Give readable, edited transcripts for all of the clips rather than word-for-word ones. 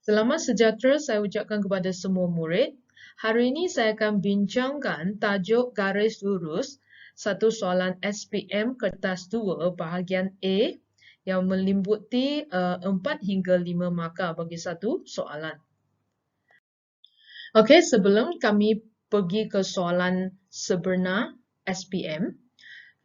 Selamat sejahtera saya ucapkan kepada semua murid. Hari ini saya akan bincangkan tajuk garis lurus satu soalan SPM kertas 2 bahagian A yang meliputi 4 hingga 5 markah bagi satu soalan. Okey, sebelum kami pergi ke soalan sebenar SPM,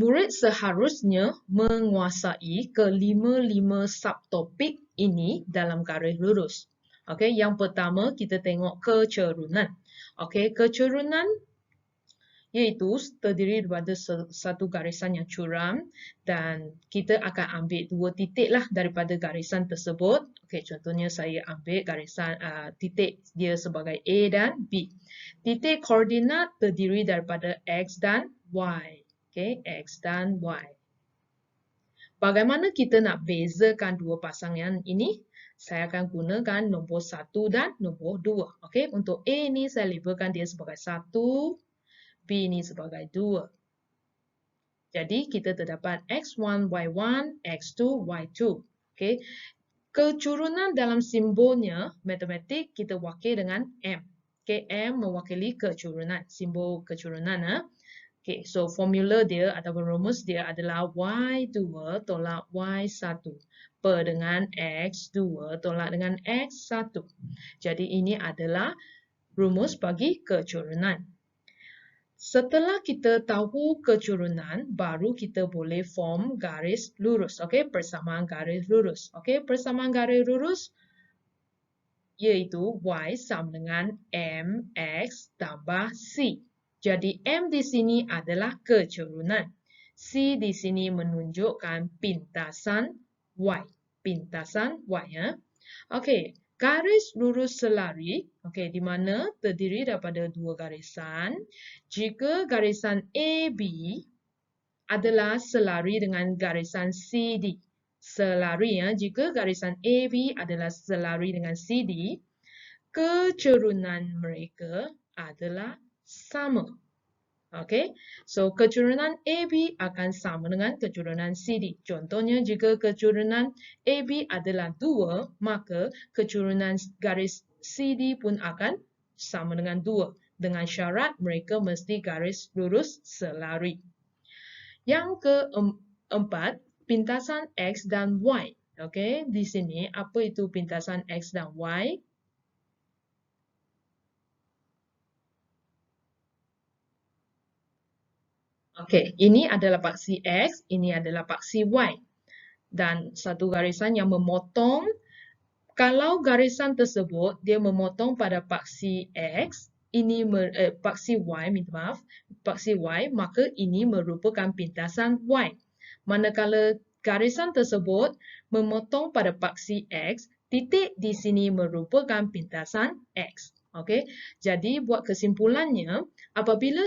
murid seharusnya menguasai kelima-lima subtopik ini dalam garis lurus. Okey, yang pertama kita tengok kecerunan. Okey, kecerunan iaitu terdiri daripada satu garisan yang curam dan kita akan ambil dua titik lah daripada garisan tersebut. Okey, contohnya saya ambil garisan titik dia sebagai A dan B. Titik koordinat terdiri daripada X dan Y. Okey, X dan Y. Bagaimana kita nak bezakan dua pasangan ini? Saya akan gunakan nombor 1 dan nombor 2. Okey, untuk A ni saya labelkan dia sebagai 1, B ni sebagai 2. Jadi kita terdapat X1, Y1, X2, Y2. Okey. Kecurunan dalam simbolnya matematik kita wakil dengan M. Okey, M mewakili kecurunan, simbol kecurunan. Okay, so formula dia ataupun rumus dia adalah Y2 tolak Y1 per dengan X2 tolak dengan X1. Jadi ini adalah rumus bagi kecurunan. Setelah kita tahu kecurunan, baru kita boleh form garis lurus. Okey, persamaan garis lurus. Okey, persamaan garis lurus iaitu Y sama dengan MX tambah C. Jadi M di sini adalah kecurunan. C di sini menunjukkan pintasan Y. Pintasan Y. Ya. Okey, garis lurus selari, okey, di mana terdiri daripada dua garisan. Jika garisan AB adalah selari dengan garisan CD. Selari, ya, jika garisan AB adalah selari dengan CD, kecerunan mereka adalah sama. Okey, so kecerunan AB akan sama dengan kecerunan CD. Contohnya, jika kecerunan AB adalah 2, maka kecerunan garis CD pun akan sama dengan 2. Dengan syarat mereka mesti garis lurus selari. Yang keempat, pintasan X dan Y. Okey, di sini apa itu pintasan X dan Y? Okey, ini adalah paksi X, ini adalah paksi Y. Dan satu garisan yang memotong, kalau garisan tersebut dia memotong pada paksi X, ini paksi Y, minta maaf, paksi Y, maka ini merupakan pintasan Y. Manakala garisan tersebut memotong pada paksi X, titik di sini merupakan pintasan X. Okey, jadi buat kesimpulannya, apabila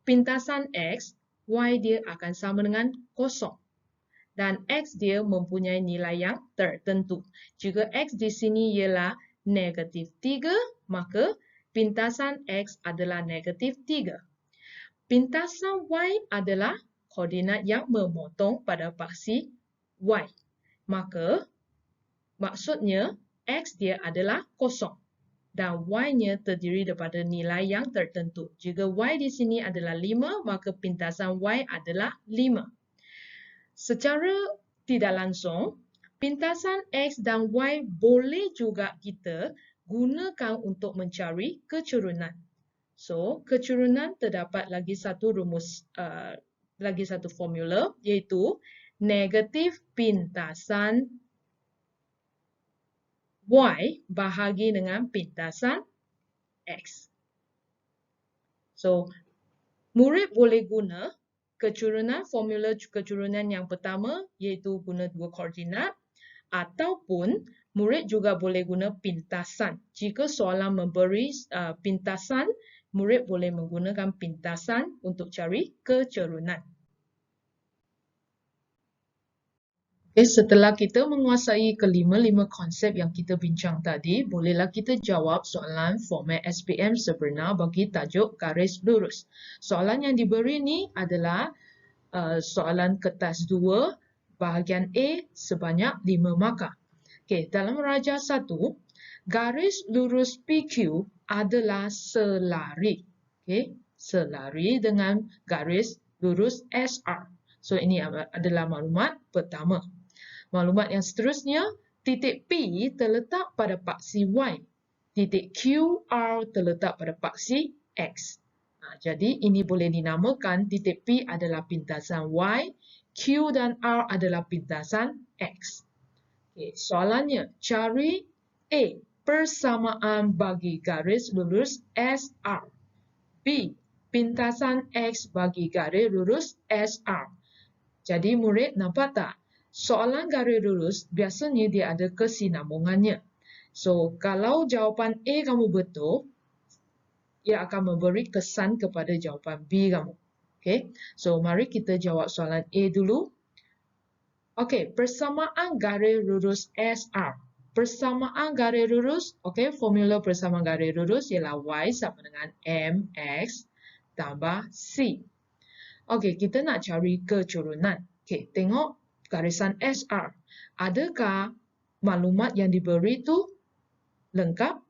pintasan X, Y dia akan sama dengan kosong. Dan X dia mempunyai nilai yang tertentu. Jika X di sini ialah negatif 3, maka pintasan X adalah negatif 3. Pintasan Y adalah koordinat yang memotong pada paksi Y. Maka maksudnya X dia adalah kosong. Dan Y-nya terdiri daripada nilai yang tertentu. Jika Y di sini adalah 5, maka pintasan Y adalah 5. Secara tidak langsung, pintasan X dan Y boleh juga kita gunakan untuk mencari kecerunan. So, kecerunan terdapat lagi satu rumus, lagi satu formula, iaitu negatif pintasan Y bahagi dengan pintasan X. So, murid boleh guna kecerunan, formula kecerunan yang pertama iaitu guna dua koordinat, ataupun murid juga boleh guna pintasan. Jika soalan memberi pintasan, murid boleh menggunakan pintasan untuk cari kecerunan. Okay, setelah kita menguasai kelima-lima konsep yang kita bincang tadi, bolehlah kita jawab soalan format SPM sebenar bagi tajuk garis lurus. Soalan yang diberi ni adalah soalan kertas 2 bahagian A sebanyak 5 markah. Okay, dalam raja 1, Garis lurus PQ adalah selari. Okay? Selari dengan garis lurus SR. So, ini adalah maklumat pertama. Maklumat yang seterusnya, titik P terletak pada paksi Y. Titik QR terletak pada paksi X. Jadi, ini boleh dinamakan titik P adalah pintasan Y, Q dan R adalah pintasan X. Okay, soalannya, cari A. Persamaan bagi garis lurus SR. B. Pintasan X bagi garis lurus SR. Jadi, murid nampak tak? Soalan garis lurus biasanya dia ada kesinambungannya. So, kalau jawapan A kamu betul, ia akan memberi kesan kepada jawapan B kamu. Okay, so mari kita jawab soalan A dulu. Okay, persamaan garis lurus SR. Persamaan garis lurus, okay, formula persamaan garis lurus ialah Y sama dengan MX tambah C. Okay, kita nak cari kecurunan. Okay, tengok garisan SR. Adakah maklumat yang diberi tu lengkap?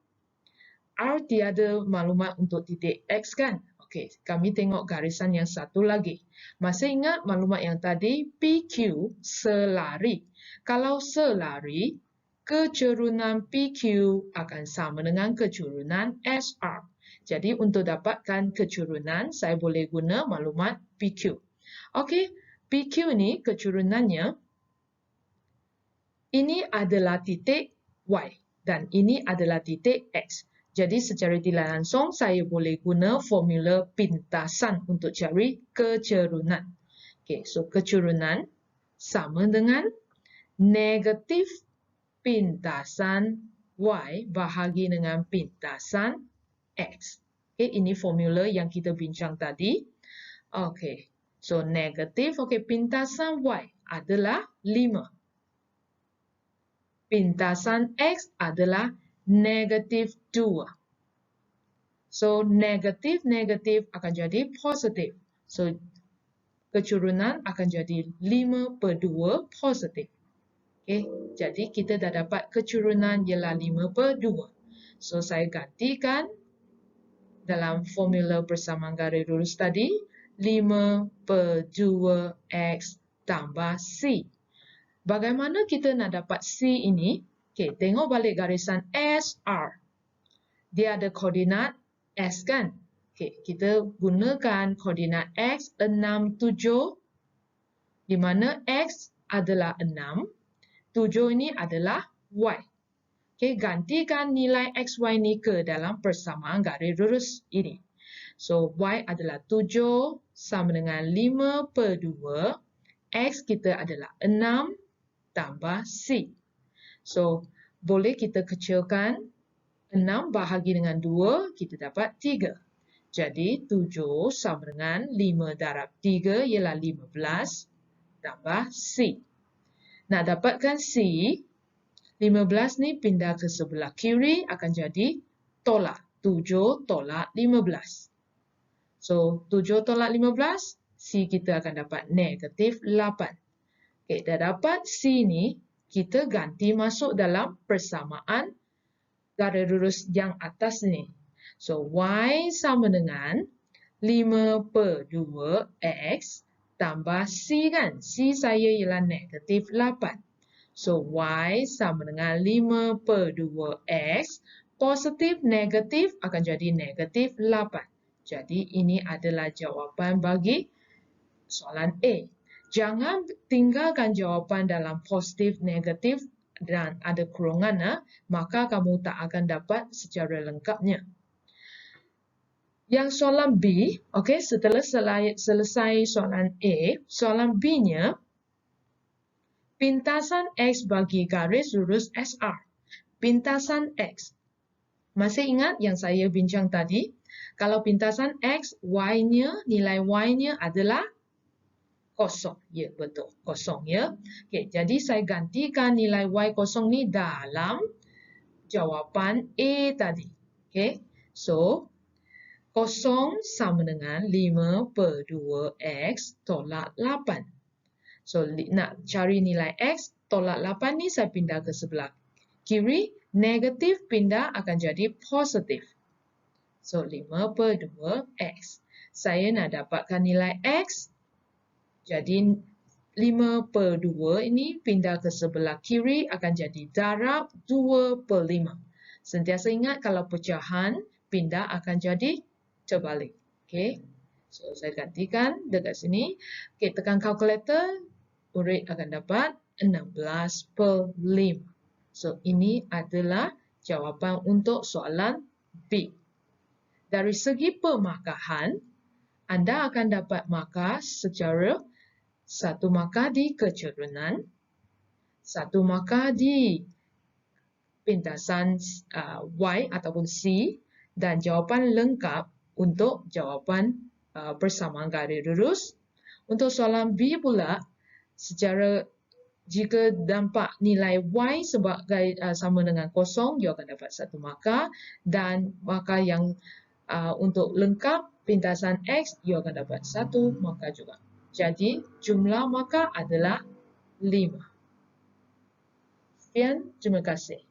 R tiada maklumat untuk titik X kan? Okey, kami tengok garisan yang satu lagi. Masih ingat maklumat yang tadi? PQ selari. Kalau selari, kecurunan PQ akan sama dengan kecurunan SR. Jadi untuk dapatkan kecurunan, saya boleh guna maklumat PQ. Okey, PQ ni kecurunannya, ini adalah titik Y dan ini adalah titik X. Jadi secara tidak langsung saya boleh guna formula pintasan untuk cari kecurunan. Okay, so kecurunan sama dengan negatif pintasan Y bahagi dengan pintasan X. Okay, ini formula yang kita bincang tadi. Okay, so negatif, okay, pintasan Y adalah 5. Pintasan X adalah negatif 2. So, negatif akan jadi positif. So, kecurunan akan jadi 5/2 positif. Okay, jadi kita dah dapat kecurunan ialah 5/2. So, saya gantikan dalam formula persamaan garis lurus tadi, 5/2X tambah C. Bagaimana kita nak dapat C ini? Okay, tengok balik garisan SR. Dia ada koordinat S kan? Okay, kita gunakan koordinat X 6, 7. Di mana X adalah 6. 7 ini adalah Y. Okay, gantikan nilai XY ni ke dalam persamaan garis lurus ini. So, Y adalah 7 sama dengan 5/2. X kita adalah 6 tambah C. So, boleh kita kecilkan 6 bahagi dengan 2, kita dapat 3. Jadi, 7 sama dengan 5 darab 3 ialah 15 tambah C. Nak dapatkan C, 15 ni pindah ke sebelah kiri akan jadi tolak. 7 tolak 15. So, 7 tolak 15, C kita akan dapat negatif 8. Okay, dah dapat C ni, kita ganti masuk dalam persamaan garis lurus yang atas ni. So, Y sama dengan 5/2X tambah C kan? C saya ialah negatif 8. So, Y sama dengan 5/2X. Positif, negatif akan jadi negatif 8. Jadi, ini adalah jawapan bagi soalan A. Jangan tinggalkan jawapan dalam positif, negatif dan ada kurungan, maka kamu tak akan dapat secara lengkapnya. Yang soalan B, okay, setelah selesai soalan A, soalan B-nya, pintasan X bagi garis lurus SR. Pintasan X. Masih ingat yang saya bincang tadi? Kalau pintasan X, Y-nya, nilai Y-nya adalah kosong. Ya, betul. Kosong, ya. Okay, jadi saya gantikan nilai Y kosong ni dalam jawapan A tadi. Okay, so, kosong sama dengan 5/2X tolak 8. So, nak cari nilai X, tolak 8 ni saya pindah ke sebelah kiri, Negatif pindah akan jadi positif. So, 5/2 X. Saya nak dapatkan nilai X. Jadi, 5/2 ini pindah ke sebelah kiri akan jadi darab 2/5. Sentiasa ingat kalau pecahan, pindah akan jadi terbalik. Okay. So, saya gantikan dekat sini. Okay, tekan kalkulator, murid akan dapat 16/5. So, ini adalah jawapan untuk soalan B. Dari segi pemarkahan, anda akan dapat markah secara 1 markah di kecerunan, 1 markah di pintasan Y ataupun C, dan jawapan lengkap untuk jawapan persamaan garis lurus. Untuk soalan B pula, secara jika nampak nilai Y sebagai sama dengan kosong, you akan dapat 1 markah, dan markah yang untuk lengkap pintasan X, you akan dapat 1 markah juga. Jadi, jumlah markah adalah 5. Sekian, terima kasih.